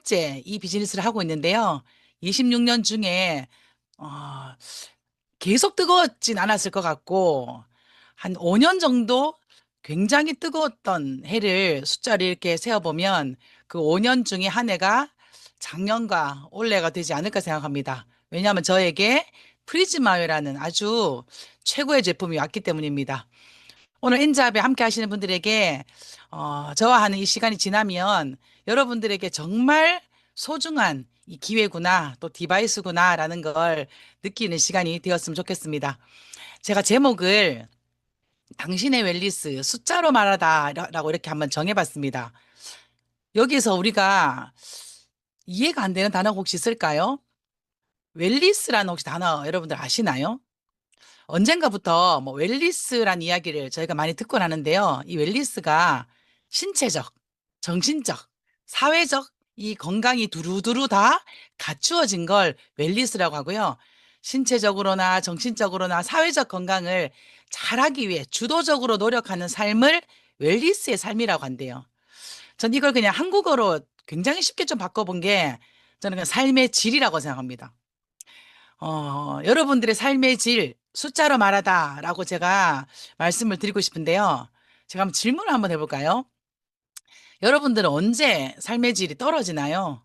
6년째 이 비즈니스를 하고 있는데요. 26년 중에 어, 계속 뜨거웠진 않았을 것 같고 한 5년 정도 굉장히 뜨거웠던 해를 숫자를 이렇게 세어보면 그 5년 중에 한 해가 작년과 올해가 되지 않을까 생각합니다. 왜냐하면 저에게 프리즈마요라는 아주 최고의 제품이 왔기 때문입니다. 오늘 인잡에 함께 하시는 분들에게 저와 하는 이 시간이 지나면 여러분들에게 정말 소중한 이 기회구나, 또 디바이스구나라는 걸 느끼는 시간이 되었으면 좋겠습니다. 제가 제목을 당신의 웰리스 숫자로 말하다라고 이렇게 한번 정해봤습니다. 여기서 우리가 이해가 안 되는 단어가 혹시 있을까요? 웰리스라는 혹시 단어 여러분들 아시나요? 언젠가부터 뭐 웰리스란 이야기를 저희가 많이 듣곤 하는데요. 이 웰리스가 신체적, 정신적, 사회적 이 건강이 두루두루 다 갖추어진 걸 웰리스라고 하고요. 신체적으로나 정신적으로나 사회적 건강을 잘하기 위해 주도적으로 노력하는 삶을 웰리스의 삶이라고 한대요. 전 이걸 그냥 한국어로 굉장히 쉽게 좀 바꿔본 게 저는 그냥 삶의 질이라고 생각합니다. 여러분들의 삶의 질, 숫자로 말하다라고 제가 말씀을 드리고 싶은데요. 제가 한번 질문을 한번 해볼까요? 여러분들은 언제 삶의 질이 떨어지나요?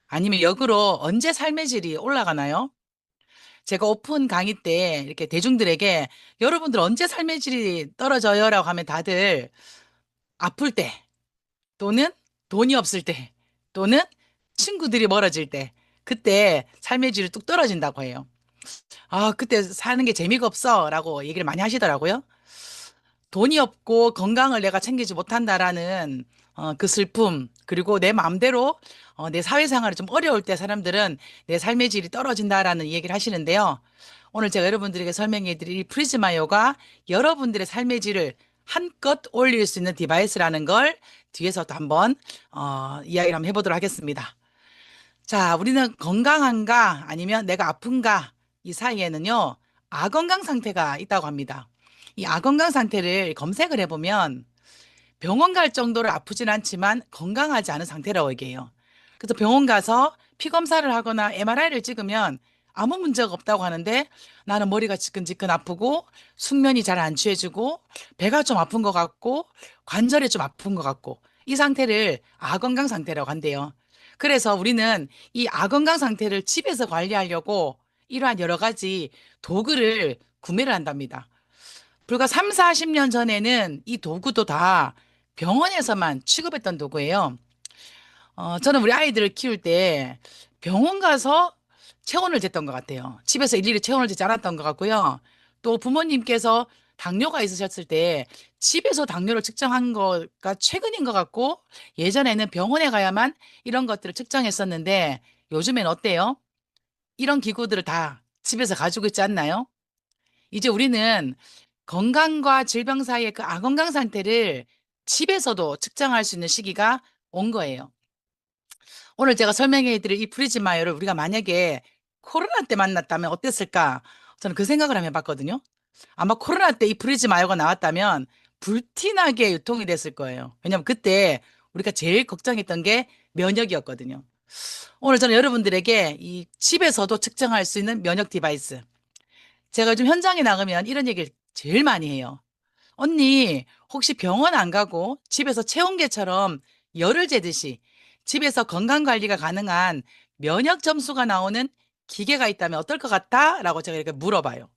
아니면 역으로 언제 삶의 질이 올라가나요? 제가 오픈 강의 때 이렇게 대중들에게 여러분들 언제 삶의 질이 떨어져요? 라고 하면 다들 아플 때, 또는 돈이 없을 때, 또는 친구들이 멀어질 때, 그때 삶의 질이 뚝 떨어진다고 해요. 아, 그때 사는 게 재미가 없어. 라고 얘기를 많이 하시더라고요. 돈이 없고 건강을 내가 챙기지 못한다라는 그 슬픔, 그리고 내 마음대로 내 사회생활이 좀 어려울 때 사람들은 내 삶의 질이 떨어진다라는 얘기를 하시는데요. 오늘 제가 여러분들에게 설명해 드릴 이 프리즈마요가 여러분들의 삶의 질을 한껏 올릴 수 있는 디바이스라는 걸 뒤에서도 한번 이야기를 한번 해보도록 하겠습니다. 자, 우리는 건강한가 아니면 내가 아픈가 이 사이에는요, 아건강 상태가 있다고 합니다. 이 아건강 상태를 검색을 해보면 병원 갈 정도로 아프진 않지만 건강하지 않은 상태라고 얘기해요. 그래서 병원 가서 피 검사를 하거나 MRI를 찍으면 아무 문제가 없다고 하는데 나는 머리가 지끈지끈 아프고 숙면이 잘 안 취해지고 배가 좀 아픈 것 같고 관절이 좀 아픈 것 같고 이 상태를 아건강 상태라고 한대요. 그래서 우리는 이 아건강 상태를 집에서 관리하려고 이러한 여러 가지 도구를 구매를 한답니다. 불과 3, 40년 전에는 이 도구도 다 병원에서만 취급했던 도구예요. 저는 우리 아이들을 키울 때 병원 가서 체온을 쟀던 것 같아요. 집에서 일일이 체온을 재지 않았던 것 같고요. 또 부모님께서 당뇨가 있으셨을 때 집에서 당뇨를 측정한 거가 최근인 것 같고 예전에는 병원에 가야만 이런 것들을 측정했었는데 요즘엔 어때요? 이런 기구들을 다 집에서 가지고 있지 않나요? 이제 우리는 건강과 질병 사이의 그 아건강 상태를 집에서도 측정할 수 있는 시기가 온 거예요. 오늘 제가 설명해 드릴 이 프리즈마요를 우리가 만약에 코로나 때 만났다면 어땠을까? 저는 그 생각을 한번 해봤거든요. 아마 코로나 때 이 프리즈마요가 나왔다면 불티나게 유통이 됐을 거예요. 왜냐하면 그때 우리가 제일 걱정했던 게 면역이었거든요. 오늘 저는 여러분들에게 이 집에서도 측정할 수 있는 면역 디바이스. 제가 요즘 현장에 나가면 이런 얘기를 제일 많이 해요. 언니, 혹시 병원 안 가고 집에서 체온계처럼 열을 재듯이 집에서 건강 관리가 가능한 면역 점수가 나오는 기계가 있다면 어떨 것 같아? 라고 제가 이렇게 물어봐요.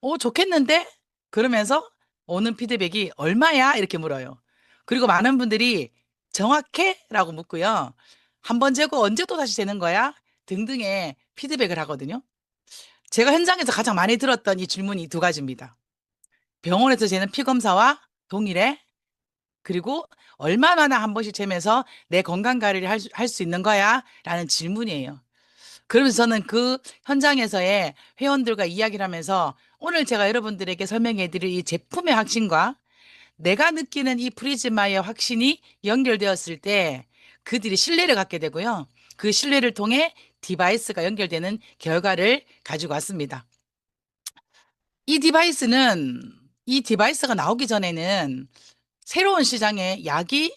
오, 좋겠는데? 그러면서 오는 피드백이 얼마야? 이렇게 물어요. 그리고 많은 분들이 정확해? 라고 묻고요. 한 번 재고 언제 또 다시 재는 거야? 등등의 피드백을 하거든요. 제가 현장에서 가장 많이 들었던 이 질문이 두 가지입니다. 병원에서 재는 피 검사와 동일해? 그리고 얼마나 한 번씩 재면서 내 건강 관리를 할 수 있는 거야? 라는 질문이에요. 그러면서 저는 그 현장에서의 회원들과 이야기를 하면서 오늘 제가 여러분들에게 설명해 드릴 이 제품의 확신과 내가 느끼는 이 프리즈마의 확신이 연결되었을 때 그들이 신뢰를 갖게 되고요. 그 신뢰를 통해 디바이스가 연결되는 결과를 가지고 왔습니다. 이 디바이스는 이 디바이스가 나오기 전에는 새로운 시장에 약이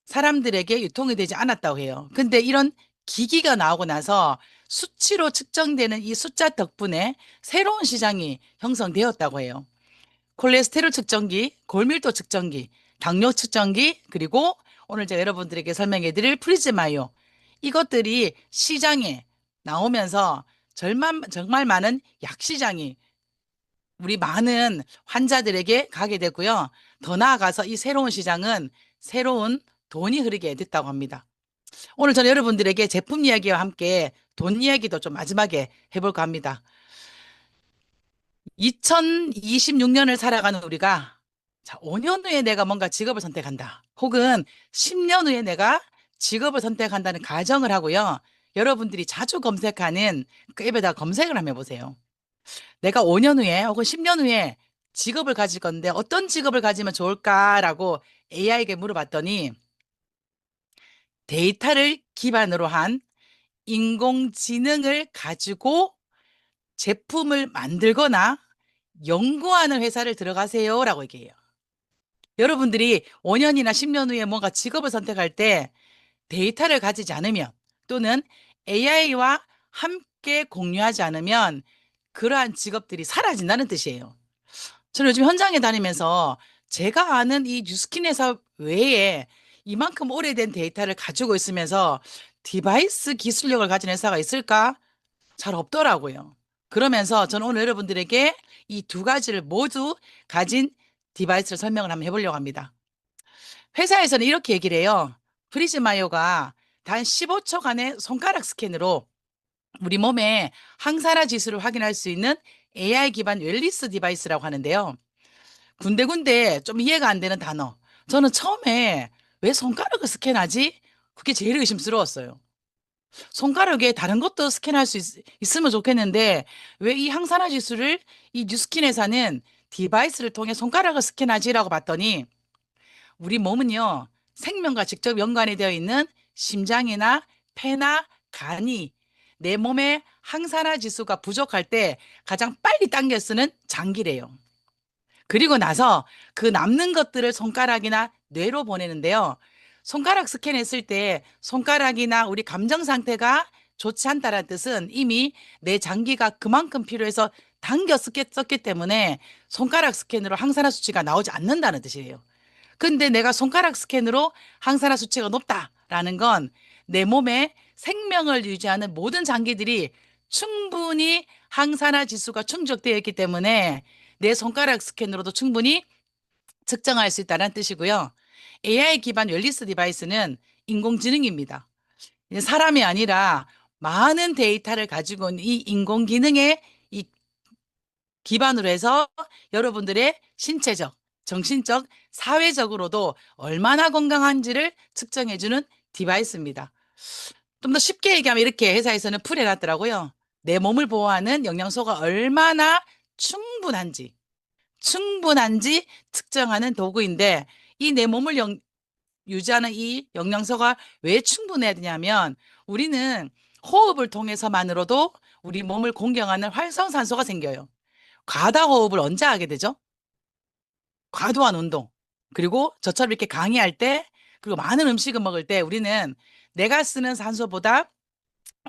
사람들에게 유통이 되지 않았다고 해요. 근데 이런 기기가 나오고 나서 수치로 측정되는 이 숫자 덕분에 새로운 시장이 형성되었다고 해요. 콜레스테롤 측정기, 골밀도 측정기, 당뇨 측정기, 그리고 오늘 제가 여러분들에게 설명해 드릴 프리즈마이오. 이것들이 시장에 나오면서 정말 많은 약 시장이 우리 많은 환자들에게 가게 되고요. 더 나아가서 이 새로운 시장은 새로운 돈이 흐르게 됐다고 합니다. 오늘 저는 여러분들에게 제품 이야기와 함께 돈 이야기도 좀 마지막에 해볼까 합니다. 2026년을 살아가는 우리가 자, 5년 후에 내가 뭔가 직업을 선택한다. 혹은 10년 후에 내가 직업을 선택한다는 가정을 하고요. 여러분들이 자주 검색하는 그 앱에다 검색을 한번 해보세요. 내가 5년 후에 혹은 10년 후에 직업을 가질 건데 어떤 직업을 가지면 좋을까라고 AI에게 물어봤더니 데이터를 기반으로 한 인공지능을 가지고 제품을 만들거나 연구하는 회사를 들어가세요라고 얘기해요. 여러분들이 5년이나 10년 후에 뭔가 직업을 선택할 때 데이터를 가지지 않으면 또는 AI와 함께 공유하지 않으면 그러한 직업들이 사라진다는 뜻이에요. 저는 요즘 현장에 다니면서 제가 아는 이 뉴스킨 회사 외에 이만큼 오래된 데이터를 가지고 있으면서 디바이스 기술력을 가진 회사가 있을까? 잘 없더라고요. 그러면서 저는 오늘 여러분들에게 이 두 가지를 모두 가진 디바이스를 설명을 한번 해보려고 합니다. 회사에서는 이렇게 얘기를 해요. 프리즈마이어가 단 15초간의 손가락 스캔으로 우리 몸의 항산화 지수를 확인할 수 있는 AI 기반 웰리스 디바이스라고 하는데요. 군데군데 좀 이해가 안 되는 단어. 저는 처음에 왜 손가락을 스캔하지? 그게 제일 의심스러웠어요. 손가락에 다른 것도 스캔할 수 있으면 좋겠는데 왜 이 항산화 지수를 이 뉴스킨 회사는 디바이스를 통해 손가락을 스캔하지라고 봤더니 우리 몸은요 생명과 직접 연관이 되어 있는 심장이나 폐나 간이 내 몸의 항산화 지수가 부족할 때 가장 빨리 당겨 쓰는 장기래요. 그리고 나서 그 남는 것들을 손가락이나 뇌로 보내는데요. 손가락 스캔했을 때 손가락이나 우리 감정 상태가 좋지 않다는 뜻은 이미 내 장기가 그만큼 필요해서 당겨 썼기 때문에 손가락 스캔으로 항산화 수치가 나오지 않는다는 뜻이에요. 근데 내가 손가락 스캔으로 항산화 수치가 높다라는 건 내 몸에 생명을 유지하는 모든 장기들이 충분히 항산화 지수가 충족되어 있기 때문에 내 손가락 스캔으로도 충분히 측정할 수 있다는 뜻이고요. AI 기반 웰리스 디바이스는 인공지능입니다. 이제 사람이 아니라 많은 데이터를 가지고 있는 이 인공지능의 이 기반으로 해서 여러분들의 신체적, 정신적, 사회적으로도 얼마나 건강한지를 측정해주는 디바이스입니다. 좀 더 쉽게 얘기하면 이렇게 회사에서는 풀해놨더라고요. 내 몸을 보호하는 영양소가 얼마나 충분한지 측정하는 도구인데 이 내 몸을 유지하는 이 영양소가 왜 충분해야 되냐면 우리는 호흡을 통해서만으로도 우리 몸을 공경하는 활성산소가 생겨요. 과다 호흡을 언제 하게 되죠? 과도한 운동. 그리고 저처럼 이렇게 강의할 때, 그리고 많은 음식을 먹을 때 우리는 내가 쓰는 산소보다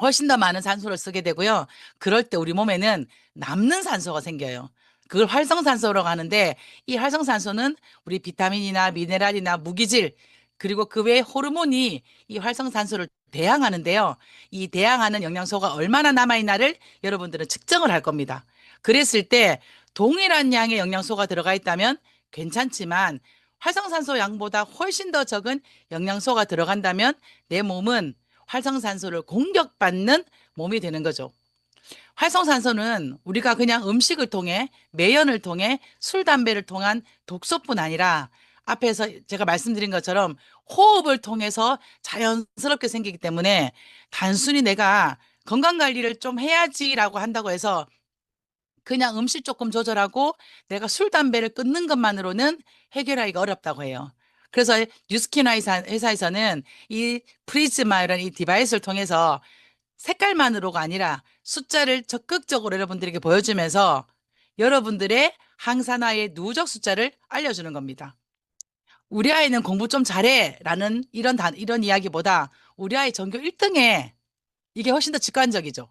훨씬 더 많은 산소를 쓰게 되고요. 그럴 때 우리 몸에는 남는 산소가 생겨요. 그걸 활성산소라고 하는데 이 활성산소는 우리 비타민이나 미네랄이나 무기질 그리고 그 외에 호르몬이 이 활성산소를 대항하는데요. 이 대항하는 영양소가 얼마나 남아있나를 여러분들은 측정을 할 겁니다. 그랬을 때 동일한 양의 영양소가 들어가 있다면 괜찮지만 활성산소 양보다 훨씬 더 적은 영양소가 들어간다면 내 몸은 활성산소를 공격받는 몸이 되는 거죠. 활성산소는 우리가 그냥 음식을 통해, 매연을 통해, 술, 담배를 통한 독소뿐 아니라 앞에서 제가 말씀드린 것처럼 호흡을 통해서 자연스럽게 생기기 때문에 단순히 내가 건강관리를 좀 해야지라고 한다고 해서 그냥 음식 조금 조절하고 내가 술, 담배를 끊는 것만으로는 해결하기가 어렵다고 해요. 그래서 뉴스킨 회사에서는 이 프리즈마라는 이 디바이스를 통해서 색깔만으로가 아니라 숫자를 적극적으로 여러분들에게 보여주면서 여러분들의 항산화의 누적 숫자를 알려주는 겁니다. 우리 아이는 공부 좀 잘해. 라는 이런 이야기보다 우리 아이 전교 1등해. 이게 훨씬 더 직관적이죠.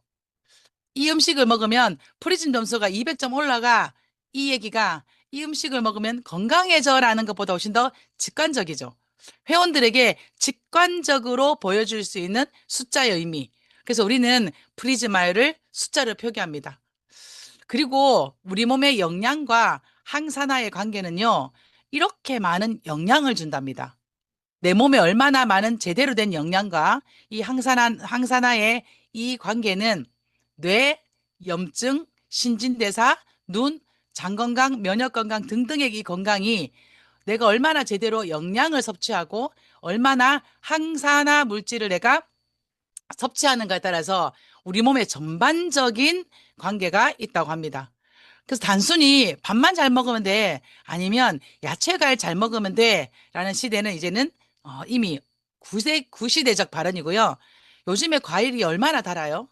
이 음식을 먹으면 프리즘 점수가 200점 올라가. 이 얘기가 이 음식을 먹으면 건강해져라는 것보다 훨씬 더 직관적이죠. 회원들에게 직관적으로 보여줄 수 있는 숫자의 의미. 그래서 우리는 프리즈마요를 숫자로 표기합니다. 그리고 우리 몸의 영양과 항산화의 관계는요, 이렇게 많은 영향을 준답니다. 내 몸에 얼마나 많은 제대로 된 영양과 이 항산화의 이 관계는 뇌, 염증, 신진대사, 눈, 장 건강, 면역 건강 등등의 이 건강이 내가 얼마나 제대로 영양을 섭취하고 얼마나 항산화 물질을 내가 섭취하는가에 따라서 우리 몸의 전반적인 관계가 있다고 합니다. 그래서 단순히 밥만 잘 먹으면 돼. 아니면 야채 과일 잘 먹으면 돼. 라는 시대는 이제는 이미 구시대적 발언이고요. 요즘에 과일이 얼마나 달아요?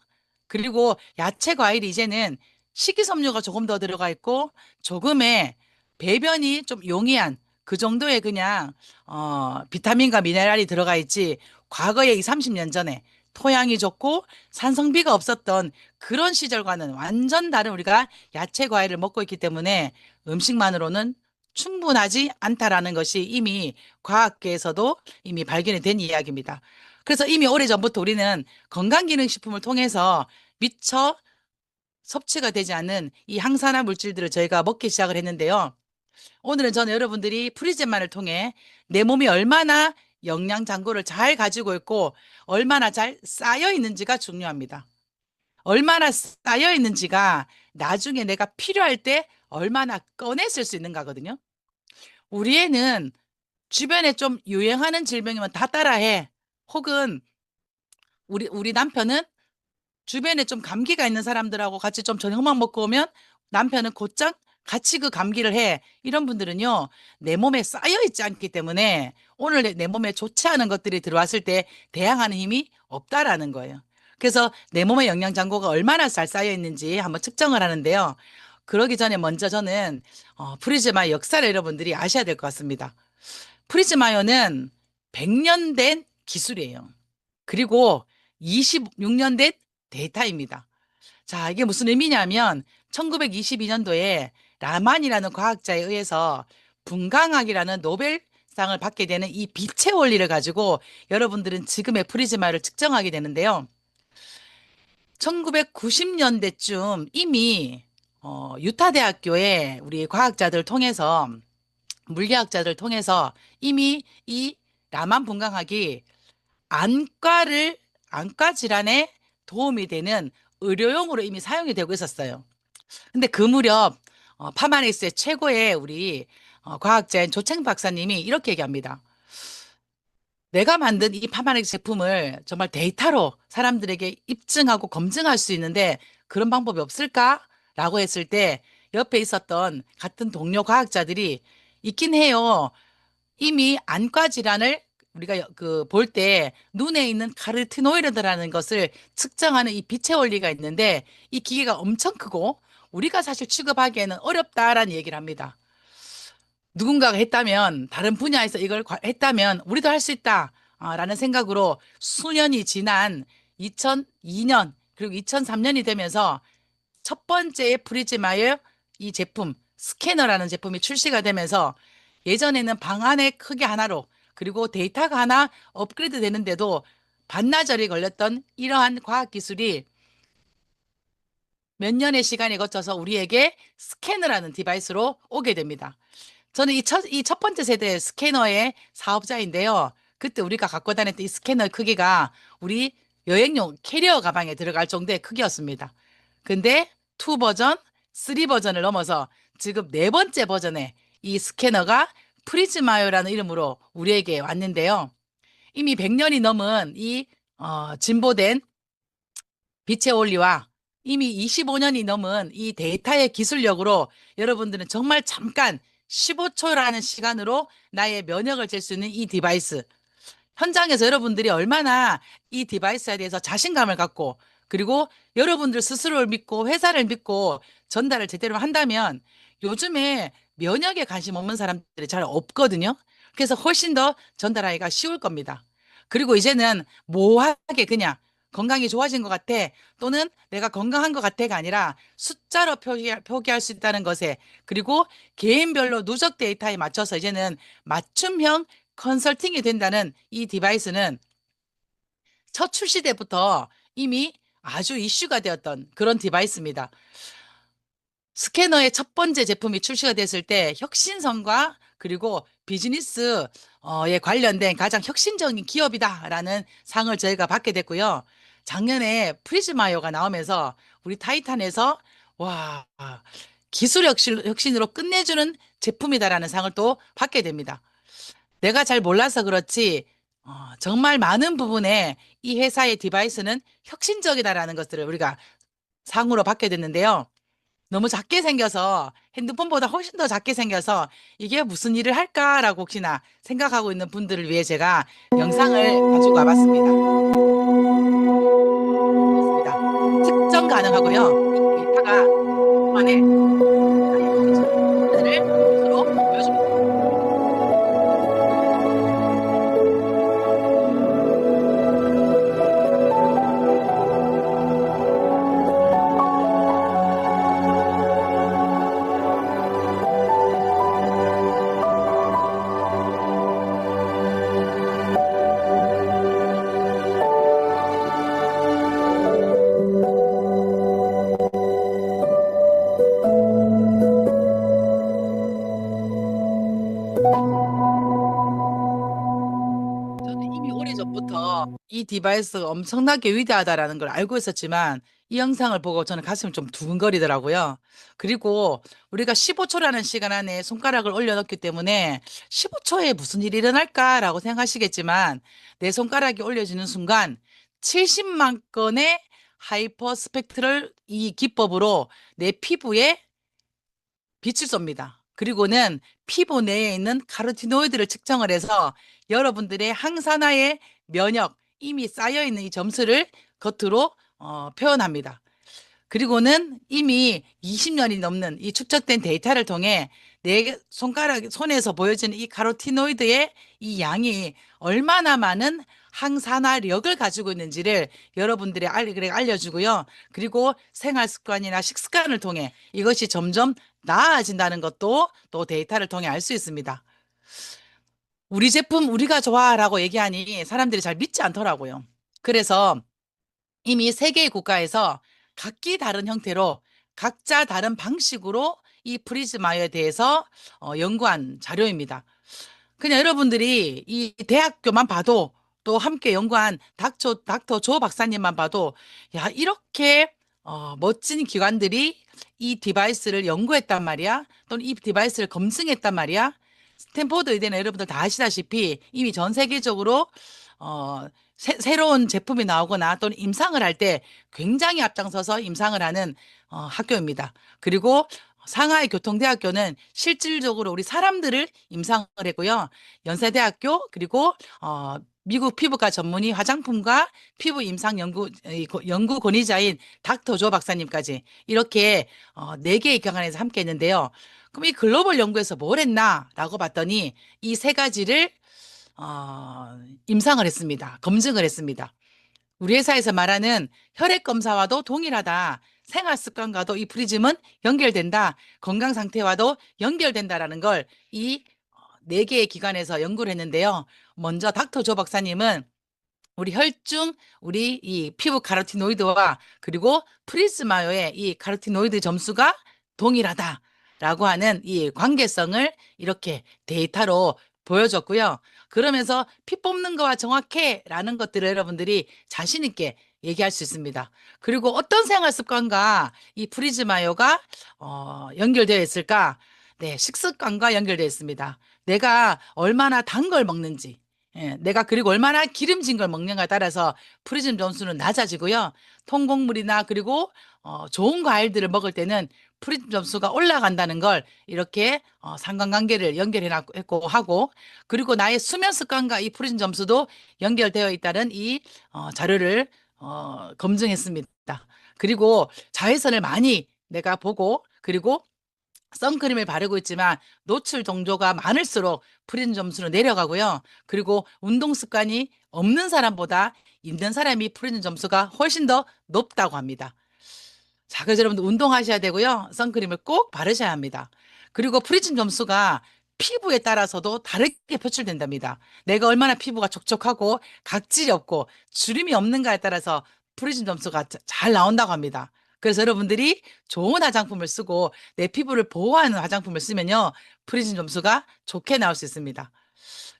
그리고 야채 과일이 이제는 식이섬유가 조금 더 들어가 있고 조금의 배변이 좀 용이한 그 정도의 그냥 비타민과 미네랄이 들어가 있지 과거에 이 30년 전에 토양이 좋고 산성비가 없었던 그런 시절과는 완전 다른 우리가 야채 과일을 먹고 있기 때문에 음식만으로는 충분하지 않다라는 것이 이미 과학계에서도 이미 발견이 된 이야기입니다. 그래서 이미 오래전부터 우리는 건강기능식품을 통해서 미처 섭취가 되지 않는 이 항산화 물질들을 저희가 먹기 시작을 했는데요. 오늘은 저는 여러분들이 프리즘만을 통해 내 몸이 얼마나 영양 잔고를 잘 가지고 있고 얼마나 잘 쌓여 있는지가 중요합니다. 얼마나 쌓여 있는지가 나중에 내가 필요할 때 얼마나 꺼내 쓸 수 있는가거든요. 우리 애는 주변에 좀 유행하는 질병이면 다 따라해. 혹은 우리 남편은 주변에 좀 감기가 있는 사람들하고 같이 좀 저녁만 먹고 오면 남편은 곧장 같이 그 감기를 해. 이런 분들은요, 내 몸에 쌓여 있지 않기 때문에 오늘 내 몸에 좋지 않은 것들이 들어왔을 때 대항하는 힘이 없다라는 거예요. 그래서 내 몸의 영양 잔고가 얼마나 잘 쌓여 있는지 한번 측정을 하는데요. 그러기 전에 먼저 저는 프리즈마 역사를 여러분들이 아셔야 될 것 같습니다. 프리즈마요는 100년 된 기술이에요. 그리고 26년 된 데이터입니다. 자, 이게 무슨 의미냐면 1922년도에 라만이라는 과학자에 의해서 분광학이라는 노벨상을 받게 되는 이 빛의 원리를 가지고 여러분들은 지금의 프리즈마를 측정하게 되는데요. 1990년대쯤 이미 유타 대학교에 우리 과학자들 통해서 물리학자들 통해서 이미 이 라만 분광학이 안과를 안과 질환에 도움이 되는 의료용으로 이미 사용이 되고 있었어요. 근데 그 무렵 파마닉스의 최고의 우리 과학자인 조챙 박사님이 이렇게 얘기합니다. 내가 만든 이 파마닉스 제품을 정말 데이터로 사람들에게 입증하고 검증할 수 있는데 그런 방법이 없을까? 라고 했을 때 옆에 있었던 같은 동료 과학자들이 있긴 해요. 이미 안과 질환을 우리가 그 볼 때 눈에 있는 카로티노이드라는 것을 측정하는 이 빛의 원리가 있는데 이 기계가 엄청 크고 우리가 사실 취급하기에는 어렵다라는 얘기를 합니다. 누군가가 했다면 다른 분야에서 이걸 했다면 우리도 할 수 있다. 라는 생각으로 수년이 지난 2002년 그리고 2003년이 되면서 첫 번째의 프리즈마의 이 제품 스캐너라는 제품이 출시가 되면서 예전에는 방 안의 크기 하나로 그리고 데이터가 하나 업그레이드 되는데도 반나절이 걸렸던 이러한 과학기술이 몇 년의 시간이 거쳐서 우리에게 스캐너라는 디바이스로 오게 됩니다. 저는 이 첫 번째 세대 스캐너의 사업자인데요. 그때 우리가 갖고 다녔던 이 스캐너 크기가 우리 여행용 캐리어 가방에 들어갈 정도의 크기였습니다. 근데 2 버전, 3 버전을 넘어서 지금 네 번째 버전의 이 스캐너가 프리즈마요라는 이름으로 우리에게 왔는데요. 이미 100년이 넘은 이 진보된 빛의 원리와 이미 25년이 넘은 이 데이터의 기술력으로 여러분들은 정말 잠깐 15초라는 시간으로 나의 면역을 잴 수 있는 이 디바이스. 현장에서 여러분들이 얼마나 이 디바이스에 대해서 자신감을 갖고 그리고 여러분들 스스로를 믿고 회사를 믿고 전달을 제대로 한다면 요즘에 면역에 관심 없는 사람들이 잘 없거든요. 그래서 훨씬 더 전달하기가 쉬울 겁니다. 그리고 이제는 모호하게 그냥 건강이 좋아진 것 같아 또는 내가 건강한 것 같아가 아니라 숫자로 표기할 수 있다는 것에 그리고 개인별로 누적 데이터에 맞춰서 이제는 맞춤형 컨설팅이 된다는 이 디바이스는 첫 출시 때부터 이미 아주 이슈가 되었던 그런 디바이스입니다. 스캐너의 첫 번째 제품이 출시가 됐을 때 혁신성과 그리고 비즈니스에 관련된 가장 혁신적인 기업이다라는 상을 저희가 받게 됐고요. 작년에 프리즈마이어가 나오면서 우리 타이탄에서 와, 기술 혁신으로 끝내주는 제품이다라는 상을 또 받게 됩니다. 내가 잘 몰라서 그렇지 정말 많은 부분에 이 회사의 디바이스는 혁신적이다라는 것들을 우리가 상으로 받게 됐는데요. 너무 작게 생겨서 핸드폰보다 훨씬 더 작게 생겨서 이게 무슨 일을 할까라고 혹시나 생각하고 있는 분들을 위해 제가 영상을 가지고 와봤습니다. 그렇습니다. 측정 가능하고요. 이 데이터가 안에 를 스로 보여줍니다. 저는 이미 오래전부터 이 디바이스가 엄청나게 위대하다라는 걸 알고 있었지만 이 영상을 보고 저는 가슴이 좀 두근거리더라고요. 그리고 우리가 15초라는 시간 안에 손가락을 올려놓기 때문에 15초에 무슨 일이 일어날까라고 생각하시겠지만 내 손가락이 올려지는 순간 70만 건의 하이퍼 스펙트럴 이 기법으로 내 피부에 빛을 쏩니다. 그리고는 피부 내에 있는 카로티노이드를 측정을 해서 여러분들의 항산화의 면역, 이미 쌓여있는 이 점수를 겉으로 표현합니다. 그리고는 이미 20년이 넘는 이 축적된 데이터를 통해 내 손에서 보여지는 이 카로티노이드의 이 양이 얼마나 많은 항산화력을 가지고 있는지를 여러분들이 알려주고요. 그리고 생활 습관이나 식습관을 통해 이것이 점점 나아진다는 것도 또 데이터를 통해 알 수 있습니다. 우리 제품 우리가 좋아라고 얘기하니 사람들이 잘 믿지 않더라고요. 그래서 이미 세 개의 국가에서 각기 다른 형태로 각자 다른 방식으로 이 프리즈마이어에 대해서 연구한 자료입니다. 그냥 여러분들이 이 대학교만 봐도 또 함께 연구한 닥터 조 박사님만 봐도 야, 이렇게 멋진 기관들이 이 디바이스를 연구했단 말이야. 또는 이 디바이스를 검증했단 말이야. 스탠포드 의대는 여러분들 다 아시다시피 이미 전 세계적으로 새로운 제품이 나오거나 또는 임상을 할 때 굉장히 앞장서서 임상을 하는 학교입니다. 그리고 상하이 교통대학교는 실질적으로 우리 사람들을 임상을 했고요. 연세대학교 그리고 미국 피부과 전문의 화장품과 피부 임상 연구 권위자인 닥터 조 박사님까지 이렇게 네 개의 기관에서 함께 했는데요. 그럼 이 글로벌 연구에서 뭘 했나라고 봤더니 이 세 가지를 임상을 했습니다. 검증을 했습니다. 우리 회사에서 말하는 혈액 검사와도 동일하다. 생활 습관과도 이 프리즘은 연결된다. 건강 상태와도 연결된다라는 걸 이 네 개의 기관에서 연구를 했는데요. 먼저 닥터 조 박사님은 우리 혈중, 우리 이 피부 카로티노이드와 그리고 프리즈마요의 이 카로티노이드 점수가 동일하다라고 하는 이 관계성을 이렇게 데이터로 보여줬고요. 그러면서 피 뽑는 거와 정확해라는 것들을 여러분들이 자신 있게 얘기할 수 있습니다. 그리고 어떤 생활 습관과 이 프리즈마요가 연결되어 있을까? 네, 식습관과 연결되어 있습니다. 내가 얼마나 단 걸 먹는지, 내가 그리고 얼마나 기름진 걸 먹는가에 따라서 프리즘 점수는 낮아지고요. 통곡물이나 그리고 좋은 과일들을 먹을 때는 프리즘 점수가 올라간다는 걸 이렇게 상관관계를 연결해 놨고 하고 그리고 나의 수면 습관과 이 프리즘 점수도 연결되어 있다는 이 자료를 검증했습니다. 그리고 자외선을 많이 내가 보고 그리고 선크림을 바르고 있지만 노출 정도가 많을수록 프리즘 점수는 내려가고요. 그리고 운동 습관이 없는 사람보다 있는 사람이 프리즘 점수가 훨씬 더 높다고 합니다. 자, 그래서 여러분들 운동하셔야 되고요. 선크림을 꼭 바르셔야 합니다. 그리고 프리즘 점수가 피부에 따라서도 다르게 표출된답니다. 내가 얼마나 피부가 촉촉하고 각질이 없고 주름이 없는가에 따라서 프리즘 점수가 잘 나온다고 합니다. 그래서 여러분들이 좋은 화장품을 쓰고 내 피부를 보호하는 화장품을 쓰면요. 프리즘 점수가 좋게 나올 수 있습니다.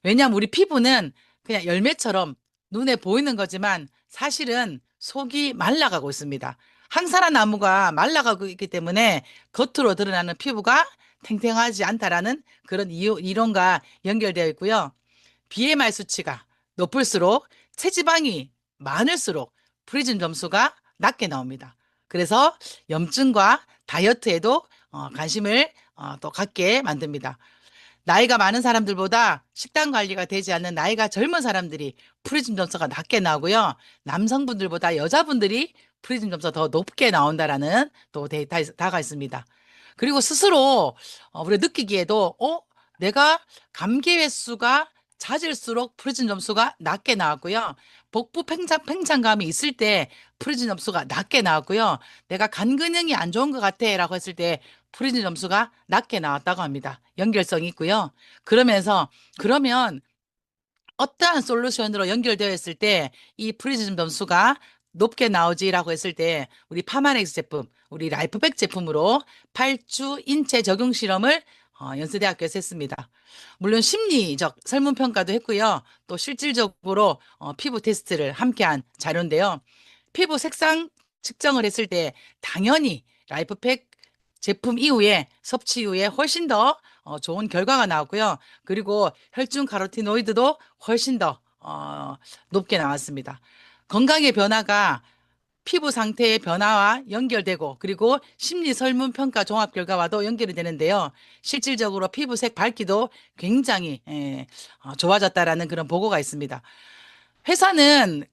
왜냐하면 우리 피부는 그냥 열매처럼 눈에 보이는 거지만 사실은 속이 말라가고 있습니다. 항산화 나무가 말라가고 있기 때문에 겉으로 드러나는 피부가 탱탱하지 않다라는 그런 이론과 연결되어 있고요. BMI 수치가 높을수록 체지방이 많을수록 프리즘 점수가 낮게 나옵니다. 그래서 염증과 다이어트에도 관심을 또 갖게 만듭니다. 나이가 많은 사람들보다 식단 관리가 되지 않는 나이가 젊은 사람들이 프리즘 점수가 낮게 나오고요. 남성분들보다 여자분들이 프리즘 점수가 더 높게 나온다라는 또 데이터가 있습니다. 그리고 스스로 우리가 느끼기에도 내가 감기 횟수가 잦을수록 프리즘 점수가 낮게 나왔고요. 복부 팽창감이 있을 때 프리즘 점수가 낮게 나왔고요. 내가 간 기능이 안 좋은 것 같아라고 했을 때 프리즘 점수가 낮게 나왔다고 합니다. 연결성이 있고요. 그러면 어떠한 솔루션으로 연결되어 있을 때 이 프리즘 점수가 높게 나오지라고 했을 때 우리 파마넥스 제품, 우리 라이프백 제품으로 8주 인체 적용 실험을 연세대학교에서 했습니다. 물론 심리적 설문평가도 했고요. 또 실질적으로 피부 테스트를 함께한 자료인데요. 피부 색상 측정을 했을 때 당연히 라이프팩 제품 이후에 섭취 이후에 훨씬 더 좋은 결과가 나왔고요. 그리고 혈중 카로티노이드도 훨씬 더 높게 나왔습니다. 건강의 변화가 피부 상태의 변화와 연결되고 그리고 심리 설문 평가 종합 결과와도 연결이 되는데요. 실질적으로 피부색 밝기도 굉장히 좋아졌다라는 그런 보고가 있습니다. 회사는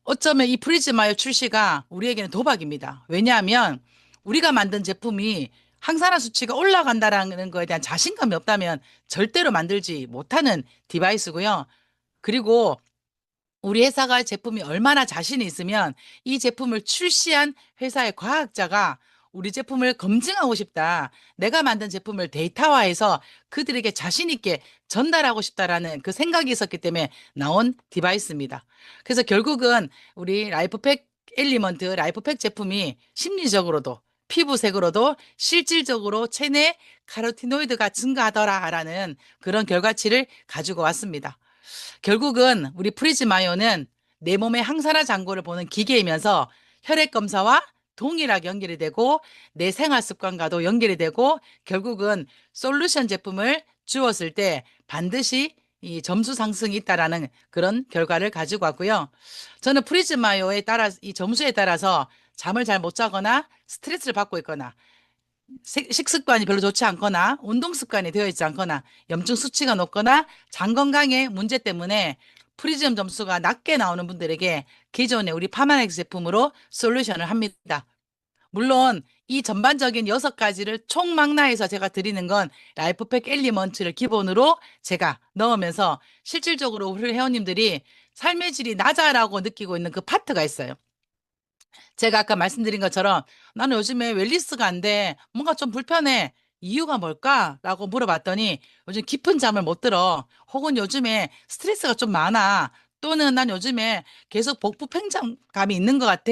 어쩌면 이 프리즈마요 출시가 우리에게는 도박입니다. 왜냐하면 우리가 만든 제품이 항산화 수치가 올라간다라는 거에 대한 자신감이 없다면 절대로 만들지 못하는 디바이스고요. 그리고 우리 회사가 제품이 얼마나 자신이 있으면 이 제품을 출시한 회사의 과학자가 우리 제품을 검증하고 싶다. 내가 만든 제품을 데이터화해서 그들에게 자신 있게 전달하고 싶다라는 그 생각이 있었기 때문에 나온 디바이스입니다. 그래서 결국은 우리 라이프팩 엘리먼트, 라이프팩 제품이 심리적으로도 피부색으로도 실질적으로 체내 카로티노이드가 증가하더라라는 그런 결과치를 가지고 왔습니다. 결국은 우리 프리즈마요는 내 몸의 항산화 잔고를 보는 기계이면서 혈액 검사와 동일하게 연결이 되고 내 생활 습관과도 연결이 되고 결국은 솔루션 제품을 주었을 때 반드시 이 점수 상승이 있다라는 그런 결과를 가지고 왔고요. 저는 프리즈마요에 따라 이 점수에 따라서 잠을 잘 못 자거나 스트레스를 받고 있거나 식습관이 별로 좋지 않거나 운동 습관이 되어 있지 않거나 염증 수치가 높거나 장 건강의 문제 때문에 프리즘 점수가 낮게 나오는 분들에게 기존의 우리 파마넥스 제품으로 솔루션을 합니다. 물론 이 전반적인 6가지를 총망라해서 제가 드리는 건 라이프팩 엘리먼트를 기본으로 제가 넣으면서 실질적으로 우리 회원님들이 삶의 질이 낮아라고 느끼고 있는 그 파트가 있어요. 제가 아까 말씀드린 것처럼 나는 요즘에 웰니스가 안 돼. 뭔가 좀 불편해. 이유가 뭘까? 라고 물어봤더니 요즘 깊은 잠을 못 들어. 혹은 요즘에 스트레스가 좀 많아. 또는 난 요즘에 계속 복부 팽창감이 있는 것 같아.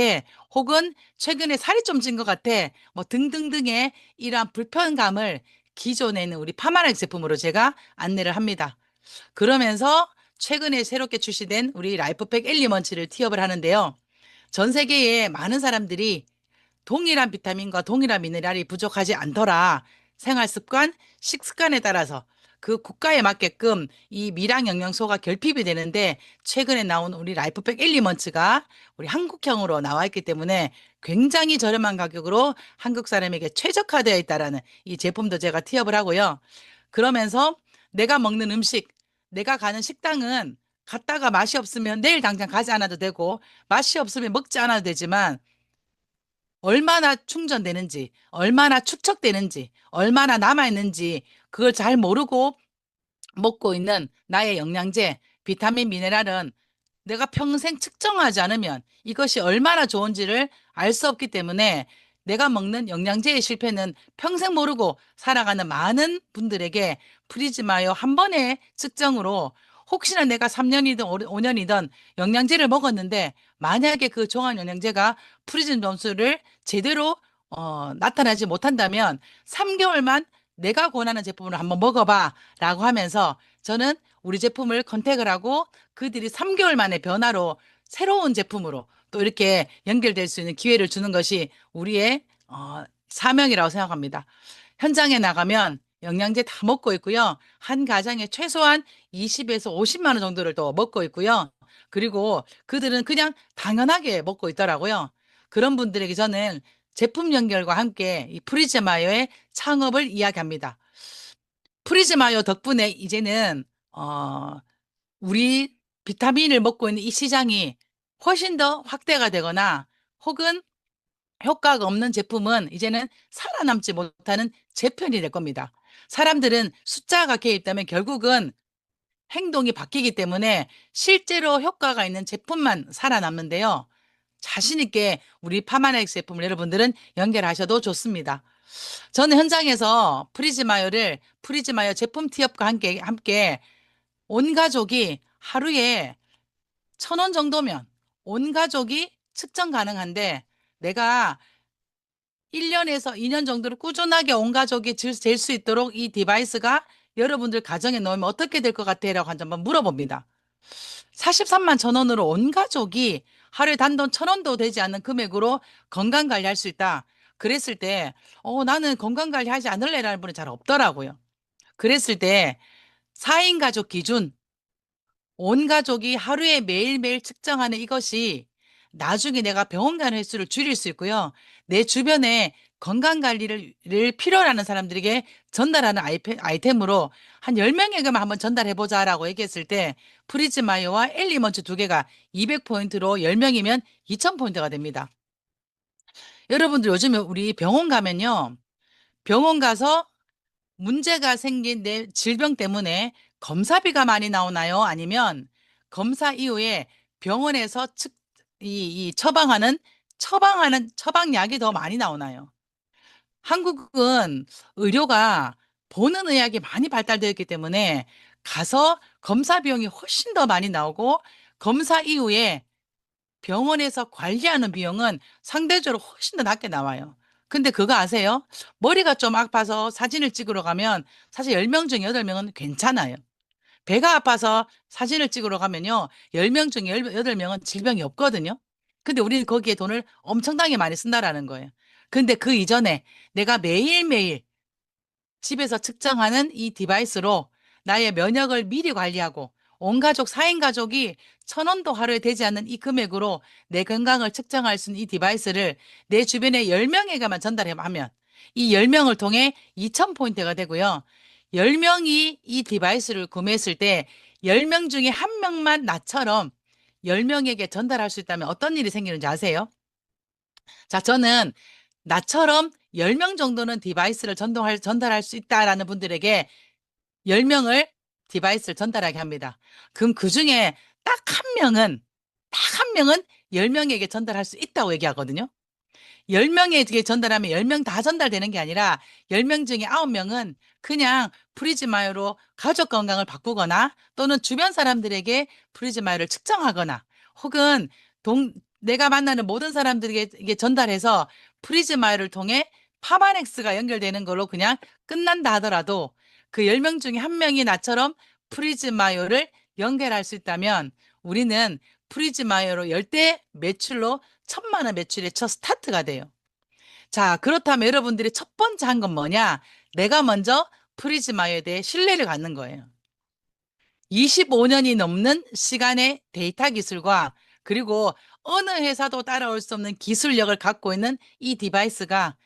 혹은 최근에 살이 좀 찐 것 같아. 뭐 등등등의 이러한 불편감을 기존에 있는 우리 파마렉 제품으로 제가 안내를 합니다. 그러면서 최근에 새롭게 출시된 우리 라이프팩 엘리먼치를 티업을 하는데요. 전 세계에 많은 사람들이 동일한 비타민과 동일한 미네랄이 부족하지 않더라. 생활 습관, 식습관에 따라서 그 국가에 맞게끔 이 미량 영양소가 결핍이 되는데 최근에 나온 우리 라이프팩 엘리먼츠가 우리 한국형으로 나와 있기 때문에 굉장히 저렴한 가격으로 한국 사람에게 최적화되어 있다라는 이 제품도 제가 티업을 하고요. 그러면서 내가 먹는 음식, 내가 가는 식당은 갔다가 맛이 없으면 내일 당장 가지 않아도 되고 맛이 없으면 먹지 않아도 되지만 얼마나 충전되는지, 얼마나 축적되는지, 얼마나 남아있는지 그걸 잘 모르고 먹고 있는 나의 영양제, 비타민, 미네랄은 내가 평생 측정하지 않으면 이것이 얼마나 좋은지를 알 수 없기 때문에 내가 먹는 영양제의 실패는 평생 모르고 살아가는 많은 분들에게 프리즈마요 한 번의 측정으로 혹시나 내가 3년이든 5년이든 영양제를 먹었는데 만약에 그 종합 영양제가 프리즘 점수를 제대로 나타나지 못한다면 3개월만 내가 권하는 제품을 한번 먹어봐 라고 하면서 저는 우리 제품을 컨택을 하고 그들이 3개월 만에 변화로 새로운 제품으로 또 이렇게 연결될 수 있는 기회를 주는 것이 우리의 사명이라고 생각합니다. 현장에 나가면 영양제 다 먹고 있고요. 한 가정에 최소한 20에서 50만 원 정도를 또 먹고 있고요. 그리고 그들은 그냥 당연하게 먹고 있더라고요. 그런 분들에게 저는 제품 연결과 함께 이 프리즈마요의 창업을 이야기합니다. 프리즈마요 덕분에 이제는 우리 비타민을 먹고 있는 이 시장이 훨씬 더 확대가 되거나 혹은 효과가 없는 제품은 이제는 살아남지 못하는 재편이 될 겁니다. 사람들은 숫자가 개입되면 결국은 행동이 바뀌기 때문에 실제로 효과가 있는 제품만 살아남는데요. 자신 있게 우리 파마넥스 제품을 여러분들은 연결하셔도 좋습니다. 저는 현장에서 프리즈마요 제품 티업과 함께 온 가족이 하루에 1,000원 정도면 온 가족이 측정 가능한데 내가 1년에서 2년 정도를 꾸준하게 온 가족이 잴 수 있도록 이 디바이스가 여러분들 가정에 넣으면 어떻게 될 것 같아요? 라고 한번 물어봅니다. 43만 1,000원으로 온 가족이 하루에 단돈 1,000원도 되지 않는 금액으로 건강 관리할 수 있다. 그랬을 때, 나는 건강 관리하지 않을래라는 분이 잘 없더라고요. 그랬을 때 4인 가족 기준 온 가족이 하루에 매일매일 측정하는 이것이 나중에 내가 병원 가는 횟수를 줄일 수 있고요. 내 주변에 건강 관리를 필요로 하는 사람들에게 전달하는 아이템으로 한 10명에게만 한번 전달해보자라고 얘기했을 때 프리즈마이어와 엘리먼트 두 개가 200포인트로 10명이면 2000포인트가 됩니다. 여러분들 요즘에 우리 병원 가면요. 병원 가서 문제가 생긴 내 질병 때문에 검사비가 많이 나오나요? 아니면 검사 이후에 병원에서 이 처방약이 더 많이 나오나요? 한국은 의료가 보는 의학이 많이 발달되어 있기 때문에 가서 검사 비용이 훨씬 더 많이 나오고 검사 이후에 병원에서 관리하는 비용은 상대적으로 훨씬 더 낮게 나와요. 근데 그거 아세요? 머리가 좀 아파서 사진을 찍으러 가면 사실 10명 중에 8명은 괜찮아요. 배가 아파서 사진을 찍으러 가면요. 10명 중에 8명은 질병이 없거든요. 근데 우리는 거기에 돈을 엄청나게 많이 쓴다라는 거예요. 근데 그 이전에 내가 매일매일 집에서 측정하는 이 디바이스로 나의 면역을 미리 관리하고 온 가족, 4인 가족이 1,000원도 하루에 되지 않는 이 금액으로 내 건강을 측정할 수 있는 이 디바이스를 내 주변에 10명에게만 전달하면 이 10명을 통해 2,000포인트가 되고요. 10명이 이 디바이스를 구매했을 때 10명 중에 한 명만 나처럼 10명에게 전달할 수 있다면 어떤 일이 생기는지 아세요? 자, 저는 나처럼 10명 정도는 디바이스를 전달할 수 있다라는 분들에게 10명을 디바이스를 전달하게 합니다. 그럼 그 중에 딱 한 명은 10명에게 전달할 수 있다고 얘기하거든요. 10명에게 전달하면 10명 다 전달되는 게 아니라 10명 중에 9명은 그냥 프리즈마요로 가족 건강을 바꾸거나 또는 주변 사람들에게 프리즈마요를 측정하거나 혹은 내가 만나는 모든 사람들에게 이게 전달해서 프리즈마요를 통해 파마넥스가 연결되는 걸로 그냥 끝난다 하더라도 그 10명 중에 한 명이 나처럼 프리즈마요를 연결할 수 있다면 우리는 프리즈마요로 열대 매출로 1,000만 원 매출의 첫 스타트가 돼요. 자, 그렇다면 여러분들이 첫 번째 한 건 뭐냐? 내가 먼저 프리즈마요에 대해 신뢰를 갖는 거예요. 25년이 넘는 시간의 데이터 기술과 그리고 어느 회사도 따라올 수 없는 기술력을 갖고 있는 이 디바이스가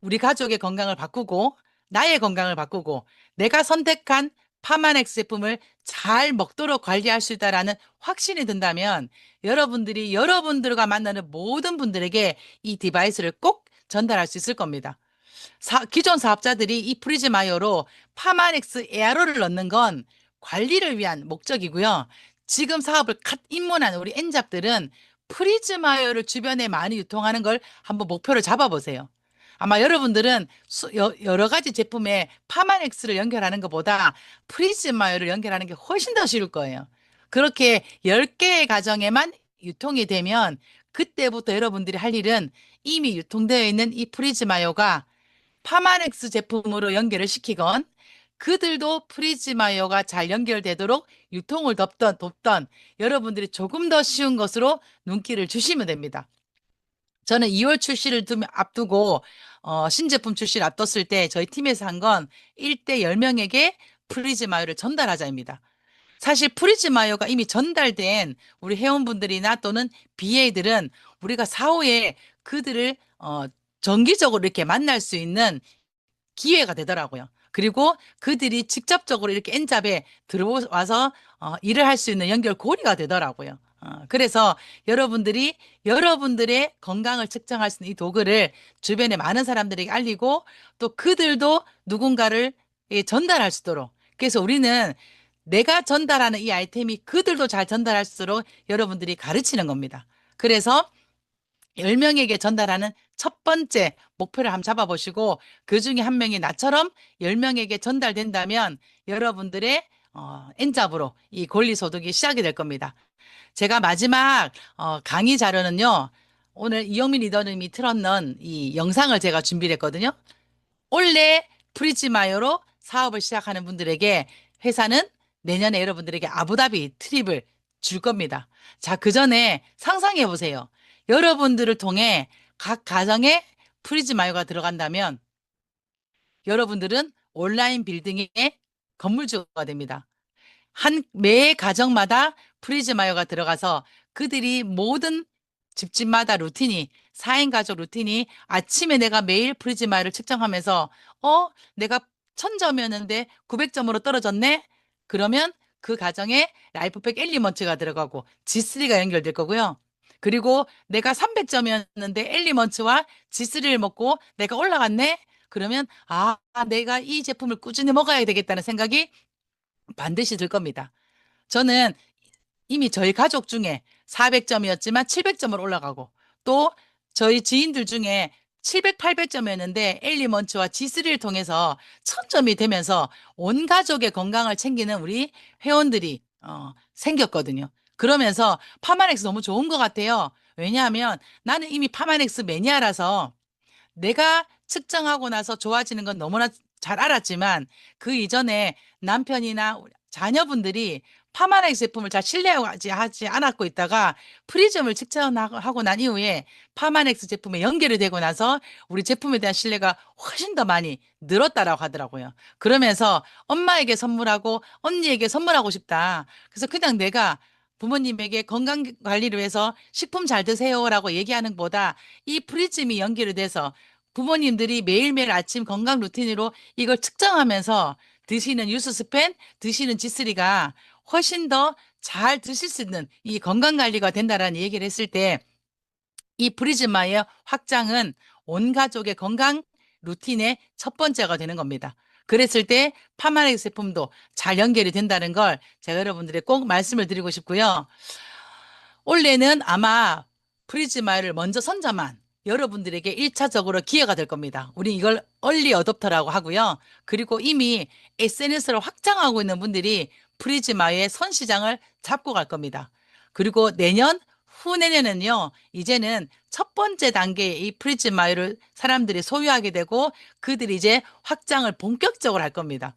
우리 가족의 건강을 바꾸고 나의 건강을 바꾸고 내가 선택한 파마넥스 제품을 잘 먹도록 관리할 수 있다라는 확신이 든다면 여러분들이 여러분들과 만나는 모든 분들에게 이 디바이스를 꼭 전달할 수 있을 겁니다. 기존 사업자들이 이 프리즈마이어로 파마넥스 에어로를 넣는 건 관리를 위한 목적이고요. 지금 사업을 갓 입문한 우리 엔잡들은 프리즈마이어를 주변에 많이 유통하는 걸 한번 목표를 잡아보세요. 아마 여러분들은 여러 가지 제품에 파마넥스를 연결하는 것보다 프리즈마이어를 연결하는 게 훨씬 더 쉬울 거예요. 그렇게 10개의 가정에만 유통이 되면 그때부터 여러분들이 할 일은 이미 유통되어 있는 이 프리즈마이어가 파마넥스 제품으로 연결을 시키건 그들도 프리즈마이어가 잘 연결되도록 유통을 돕던 여러분들이 조금 더 쉬운 것으로 눈길을 주시면 됩니다. 저는 2월 출시를 앞두고 신제품 출시를 앞뒀을 때 저희 팀에서 한 건 1대 10명에게 프리즈마이어를 전달하자입니다. 사실 프리즈마이어가 이미 전달된 우리 회원분들이나 또는 BA들은 우리가 사후에 그들을 정기적으로 이렇게 만날 수 있는 기회가 되더라고요. 그리고 그들이 직접적으로 이렇게 엔잡에 들어와서 일을 할 수 있는 연결고리가 되더라고요. 그래서 여러분들이 여러분들의 건강을 측정할 수 있는 이 도구를 주변에 많은 사람들에게 알리고 또 그들도 누군가를 전달할 수 있도록. 그래서 우리는 내가 전달하는 이 아이템이 그들도 잘 전달할수록 여러분들이 가르치는 겁니다. 그래서 10명에게 전달하는 첫 번째 목표를 한번 잡아보시고 그 중에 한 명이 나처럼 10명에게 전달된다면 여러분들의 엔잡으로 이 권리소득이 시작이 될 겁니다. 제가 마지막 강의 자료는요. 오늘 이영민 리더님이 틀어놓은 이 영상을 제가 준비를 했거든요. 올해 프리즈마이어로 사업을 시작하는 분들에게 회사는 내년에 여러분들에게 아부다비 트립을 줄 겁니다. 자, 그 전에 상상해 보세요. 여러분들을 통해 각 가정에 프리즈마이어가 들어간다면 여러분들은 온라인 빌딩의 건물주가 됩니다. 매 가정마다 프리즈마이어가 들어가서 그들이 모든 집집마다 루틴이 4인 가족 루틴이 아침에 내가 매일 프리즈마이어를 측정하면서 내가 1000점이었는데 900점으로 떨어졌네. 그러면 그 가정에 라이프팩 엘리먼트가 들어가고 G3가 연결될 거고요. 그리고 내가 300점이었는데 엘리먼트와 G3를 먹고 내가 올라갔네. 그러면 내가 이 제품을 꾸준히 먹어야 되겠다는 생각이 반드시 들 겁니다. 저는 이미 저희 가족 중에 400점이었지만 700점을 올라가고 또 저희 지인들 중에 700, 800점이었는데 엘리먼츠와 G3를 통해서 1000점이 되면서 온 가족의 건강을 챙기는 우리 회원들이 생겼거든요. 그러면서 파마넥스 너무 좋은 것 같아요. 왜냐하면 나는 이미 파마넥스 매니아라서 내가 측정하고 나서 좋아지는 건 너무나 잘 알았지만 그 이전에 남편이나 자녀분들이 파마넥스 제품을 잘 신뢰하지 않았고 있다가 프리즘을 측정하고 난 이후에 파마넥스 제품에 연결이 되고 나서 우리 제품에 대한 신뢰가 훨씬 더 많이 늘었다라고 하더라고요. 그러면서 엄마에게 선물하고 언니에게 선물하고 싶다. 그래서 그냥 내가 부모님에게 건강 관리를 위해서 식품 잘 드세요라고 얘기하는 것보다 이 프리즘이 연결이 돼서 부모님들이 매일매일 아침 건강 루틴으로 이걸 측정하면서 드시는 유스스펜, 드시는 지쓰리가 훨씬 더 잘 드실 수 있는 이 건강 관리가 된다라는 얘기를 했을 때 이 프리즈마의 확장은 온 가족의 건강 루틴의 첫 번째가 되는 겁니다. 그랬을 때 파마넥스 제품도 잘 연결이 된다는 걸 제가 여러분들에 꼭 말씀을 드리고 싶고요. 올해는 아마 프리즈마이를 먼저 선점한 여러분들에게 1차적으로 기회가 될 겁니다. 우리 이걸 얼리 어댑터라고 하고요. 그리고 이미 SNS를 확장하고 있는 분들이 프리즈마이의 선시장을 잡고 갈 겁니다. 그리고 내년, 후내년은요, 이제는 첫 번째 단계의 이 프리즈마이를 사람들이 소유하게 되고 그들이 이제 확장을 본격적으로 할 겁니다.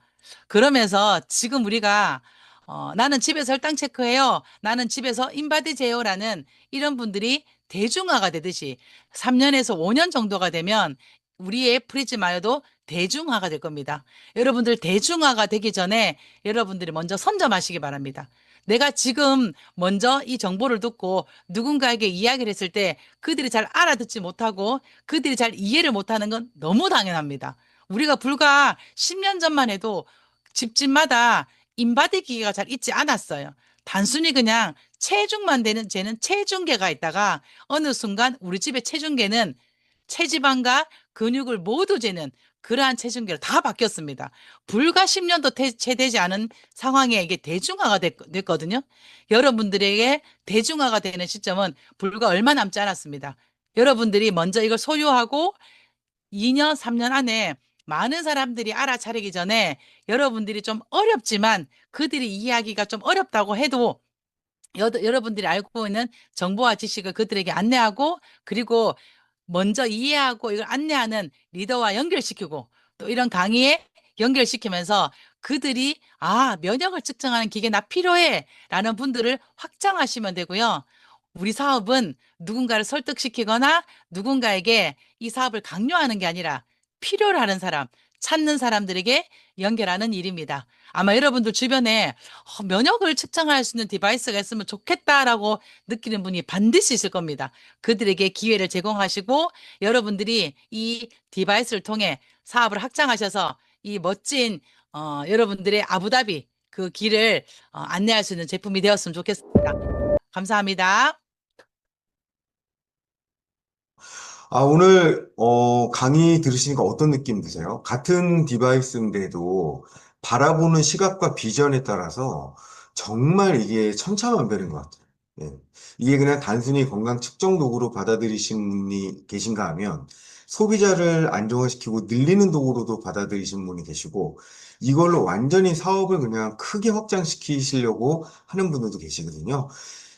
그러면서 지금 우리가 나는 집에서 혈당 체크해요. 나는 집에서 인바디 제어라는 이런 분들이 대중화가 되듯이 3년에서 5년 정도가 되면 우리의 프리즈마요도 대중화가 될 겁니다. 여러분들 대중화가 되기 전에 여러분들이 먼저 선점하시기 바랍니다. 내가 지금 먼저 이 정보를 듣고 누군가에게 이야기를 했을 때 그들이 잘 알아듣지 못하고 그들이 잘 이해를 못하는 건 너무 당연합니다. 우리가 불과 10년 전만 해도 집집마다 인바디 기계가 잘 있지 않았어요. 단순히 그냥 체중만 되는 재는 체중계가 있다가 어느 순간 우리 집의 체중계는 체지방과 근육을 모두 재는 그러한 체중계로 다 바뀌었습니다. 불과 10년도 채 되지 않은 상황에 이게 대중화가 됐거든요. 여러분들에게 대중화가 되는 시점은 불과 얼마 남지 않았습니다. 여러분들이 먼저 이걸 소유하고 2년, 3년 안에 많은 사람들이 알아차리기 전에 여러분들이 좀 어렵지만 그들이 이해하기가 좀 어렵다고 해도 여러분들이 알고 있는 정보와 지식을 그들에게 안내하고 그리고 먼저 이해하고 이걸 안내하는 리더와 연결시키고 또 이런 강의에 연결시키면서 그들이 면역을 측정하는 기계 나 필요해 라는 분들을 확장하시면 되고요. 우리 사업은 누군가를 설득시키거나 누군가에게 이 사업을 강요하는 게 아니라 필요로 하는 사람, 찾는 사람들에게 연결하는 일입니다. 아마 여러분들 주변에 면역을 측정할 수 있는 디바이스가 있으면 좋겠다라고 느끼는 분이 반드시 있을 겁니다. 그들에게 기회를 제공하시고 여러분들이 이 디바이스를 통해 사업을 확장하셔서 이 멋진 여러분들의 아부다비 그 길을 안내할 수 있는 제품이 되었으면 좋겠습니다. 감사합니다. 오늘 강의 들으시니까 어떤 느낌 드세요? 같은 디바이스인데도 바라보는 시각과 비전에 따라서 정말 이게 천차만별인 것 같아요. 예. 이게 그냥 단순히 건강 측정 도구로 받아들이신 분이 계신가 하면 소비자를 안정화시키고 늘리는 도구로도 받아들이신 분이 계시고 이걸로 완전히 사업을 그냥 크게 확장시키시려고 하는 분들도 계시거든요.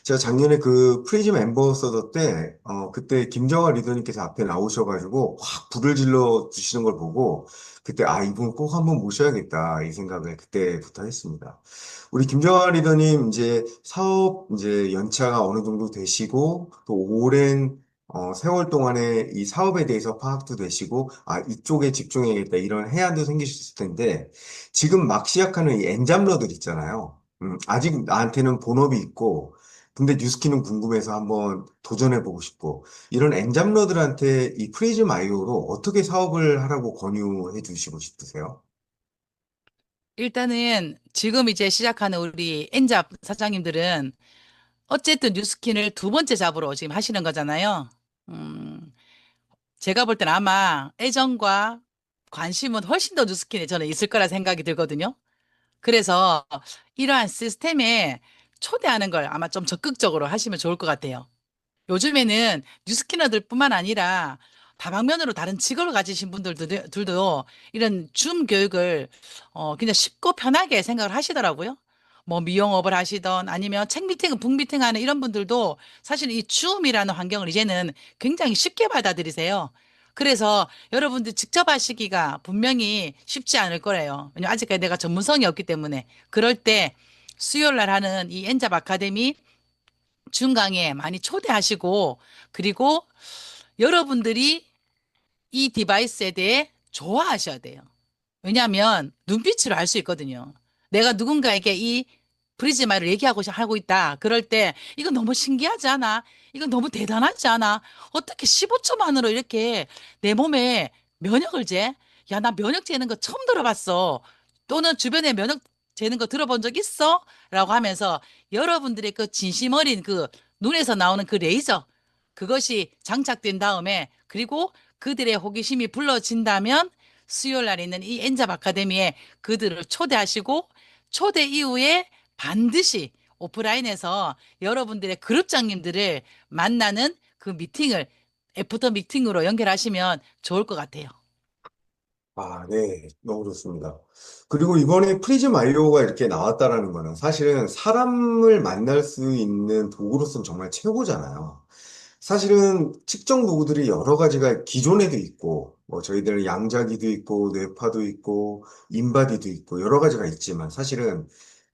제가 작년에 그 프리즘 엠버서더 때, 그때 김정아 리더님께서 앞에 나오셔가지고 확 불을 질러 주시는 걸 보고, 그때, 이분 꼭 한번 모셔야겠다, 이 생각을 그때부터 했습니다. 우리 김정아 리더님 이제 사업 이제 연차가 어느 정도 되시고, 또 오랜 세월 동안에 이 사업에 대해서 파악도 되시고, 이쪽에 집중해야겠다, 이런 해안도 생기셨을 텐데, 지금 막 시작하는 이 엔잡러들 있잖아요. 아직 나한테는 본업이 있고, 근데 뉴스키는 궁금해서 한번 도전해보고 싶고, 이런 엔잡러들한테 이 프리즘 아이오로 어떻게 사업을 하라고 권유해 주시고 싶으세요? 일단은 지금 이제 시작하는 우리 엔잡 사장님들은 어쨌든 뉴스킨을 두 번째 잡으로 지금 하시는 거잖아요. 음, 제가 볼 때는 아마 애정과 관심은 훨씬 더 뉴스킨에 저는 있을 거라 생각이 들거든요. 그래서 이러한 시스템에 초대하는 걸 아마 좀 적극적으로 하시면 좋을 것 같아요. 요즘에는 뉴스키너들뿐만 아니라 다방면으로 다른 직업을 가지신 분들도 이런 줌 교육을 그냥 쉽고 편하게 생각을 하시더라고요. 뭐 미용업을 하시던 아니면 책 미팅, 북 미팅 하는 이런 분들도 사실 이 줌이라는 환경을 이제는 굉장히 쉽게 받아들이세요. 그래서 여러분들 직접 하시기가 분명히 쉽지 않을 거예요. 왜냐면 아직까지 내가 전문성이 없기 때문에 그럴 때 수요일 날 하는 이 엔잡 아카데미 중강에 많이 초대하시고 그리고 여러분들이 이 디바이스에 대해 좋아하셔야 돼요. 왜냐하면 눈빛으로 알 수 있거든요. 내가 누군가에게 이 프리즈마를 하고 있다. 그럴 때 이거 너무 신기하지 않아? 이거 너무 대단하지 않아? 어떻게 15초 만으로 이렇게 내 몸에 면역을 재? 야, 나 면역 재는 거 처음 들어봤어. 또는 주변에 면역 재는 거 들어본 적 있어? 라고 하면서 여러분들의 그 진심 어린 그 눈에서 나오는 그 레이저 그것이 장착된 다음에 그리고 그들의 호기심이 불러진다면 수요일 날 있는 이 엔잡 아카데미에 그들을 초대하시고 초대 이후에 반드시 오프라인에서 여러분들의 그룹장님들을 만나는 그 미팅을 애프터 미팅으로 연결하시면 좋을 것 같아요. 네. 너무 좋습니다. 그리고 이번에 프리즘 아이오가 이렇게 나왔다라는 거는 사실은 사람을 만날 수 있는 도구로서는 정말 최고잖아요. 사실은 측정 도구들이 여러 가지가 기존에도 있고, 뭐 저희들은 양자기도 있고, 뇌파도 있고, 인바디도 있고, 여러 가지가 있지만 사실은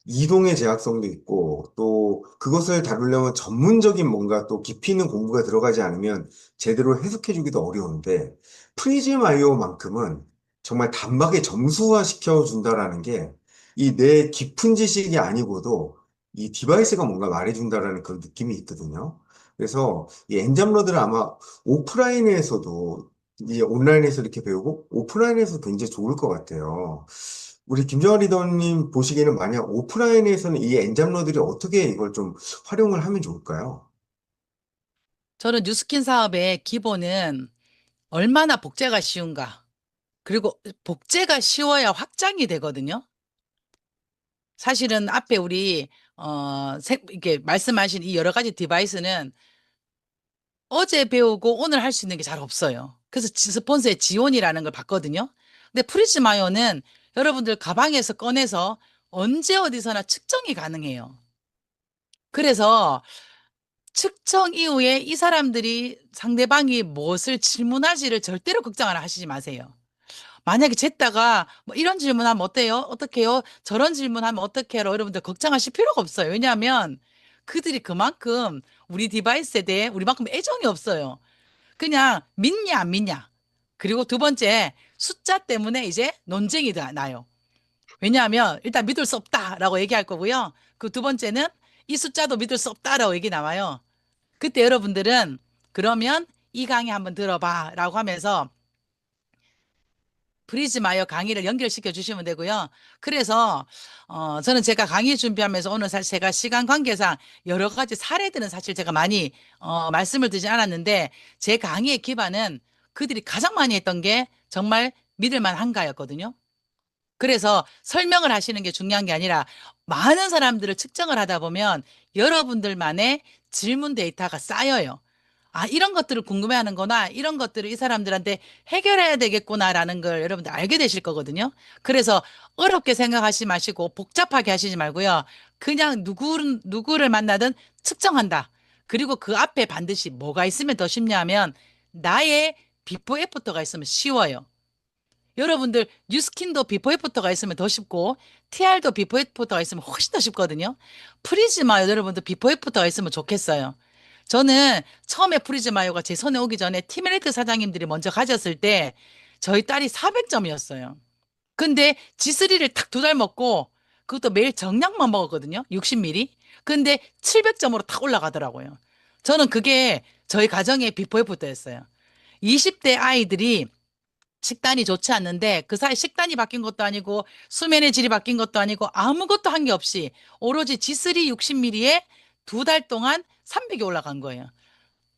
이동의 제약성도 있고, 또 그것을 다루려면 전문적인 뭔가 또 깊이 있는 공부가 들어가지 않으면 제대로 해석해주기도 어려운데, 프리즘 아이오만큼은 정말 단박에 점수화 시켜준다라는 게 이 내 깊은 지식이 아니고도 이 디바이스가 뭔가 말해준다라는 그런 느낌이 있거든요. 그래서 이 엔잡러들은 아마 오프라인에서도 이제 온라인에서 이렇게 배우고 오프라인에서 굉장히 좋을 것 같아요. 우리 김정아 리더님 보시기에는 만약 오프라인에서는 이 엔잡러들이 어떻게 이걸 좀 활용을 하면 좋을까요? 저는 뉴스킨 사업의 기본은 얼마나 복제가 쉬운가. 그리고 복제가 쉬워야 확장이 되거든요. 사실은 앞에 우리 이렇게 말씀하신 이 여러 가지 디바이스는 어제 배우고 오늘 할 수 있는 게 잘 없어요. 그래서 스폰서의 지원이라는 걸 받거든요. 근데 프리즈마이어는 여러분들 가방에서 꺼내서 언제 어디서나 측정이 가능해요. 그래서 측정 이후에 이 사람들이 상대방이 무엇을 질문할지를 절대로 걱정을 하시지 마세요. 만약에 쟀다가 뭐 이런 질문하면 어때요? 어떻게요? 저런 질문하면 어떻게요? 여러분들 걱정하실 필요가 없어요. 왜냐하면 그들이 그만큼 우리 디바이스에 대해 우리만큼 애정이 없어요. 그냥 믿냐 안 믿냐. 그리고 두 번째 숫자 때문에 이제 논쟁이 나요. 왜냐하면 일단 믿을 수 없다라고 얘기할 거고요. 그 두 번째는 이 숫자도 믿을 수 없다라고 얘기 나와요. 그때 여러분들은 그러면 이 강의 한번 들어봐라고 하면서 프리즈마이어 강의를 연결시켜 주시면 되고요. 그래서 저는 제가 강의 준비하면서 오늘 사실 제가 시간 관계상 여러 가지 사례들은 사실 제가 많이 말씀을 드리지 않았는데 제 강의의 기반은 그들이 가장 많이 했던 게 정말 믿을 만한가였거든요. 그래서 설명을 하시는 게 중요한 게 아니라 많은 사람들을 측정을 하다 보면 여러분들만의 질문 데이터가 쌓여요. 아, 이런 것들을 궁금해하는구나. 이런 것들을 이 사람들한테 해결해야 되겠구나라는 걸 여러분들 알게 되실 거거든요. 그래서 어렵게 생각하지 마시고 복잡하게 하시지 말고요. 그냥 누구를 만나든 측정한다. 그리고 그 앞에 반드시 뭐가 있으면 더 쉽냐면 나의 비포 애프터가 있으면 쉬워요. 여러분들 뉴스킨도 비포 애프터가 있으면 더 쉽고 TR도 비포 애프터가 있으면 훨씬 더 쉽거든요. 프리즈마 여러분들 비포 애프터가 있으면 좋겠어요. 저는 처음에 프리즈마요가 제 손에 오기 전에 티메리트 사장님들이 먼저 가졌을 때 저희 딸이 400점이었어요. 근데 G3를 딱 두 달 먹고 그것도 매일 정량만 먹었거든요. 60ml. 근데 700점으로 탁 올라가더라고요. 저는 그게 저희 가정의 비포 애프터였어요. 20대 아이들이 식단이 좋지 않는데 그 사이 식단이 바뀐 것도 아니고 수면의 질이 바뀐 것도 아니고 아무것도 한 게 없이 오로지 G3 60ml에 두 달 동안 300이 올라간 거예요.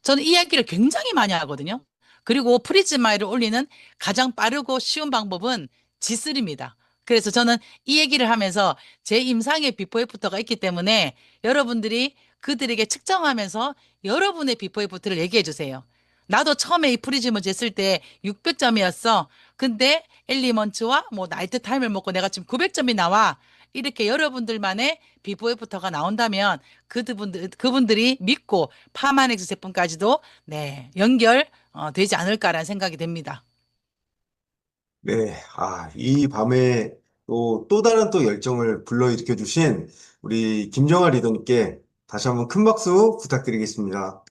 저는 이 이야기를 굉장히 많이 하거든요. 그리고 프리즈마이를 올리는 가장 빠르고 쉬운 방법은 G3입니다. 그래서 저는 이 얘기를 하면서 제 임상의 비포 애프터가 있기 때문에 여러분들이 그들에게 측정하면서 여러분의 비포 애프터를 얘기해 주세요. 나도 처음에 이 프리즘을 쟀을 때 600점이었어. 근데 엘리먼츠와 뭐 나이트 타임을 먹고 내가 지금 900점이 나와. 이렇게 여러분들만의 비포 애프터가 나온다면 그분들이 믿고 파마넥스 제품까지도 네, 연결 되지 않을까라는 생각이 됩니다. 네, 이 밤에 또 다른 또 열정을 불러일으켜 주신 우리 김정아 리더님께 다시 한번 큰 박수 부탁드리겠습니다.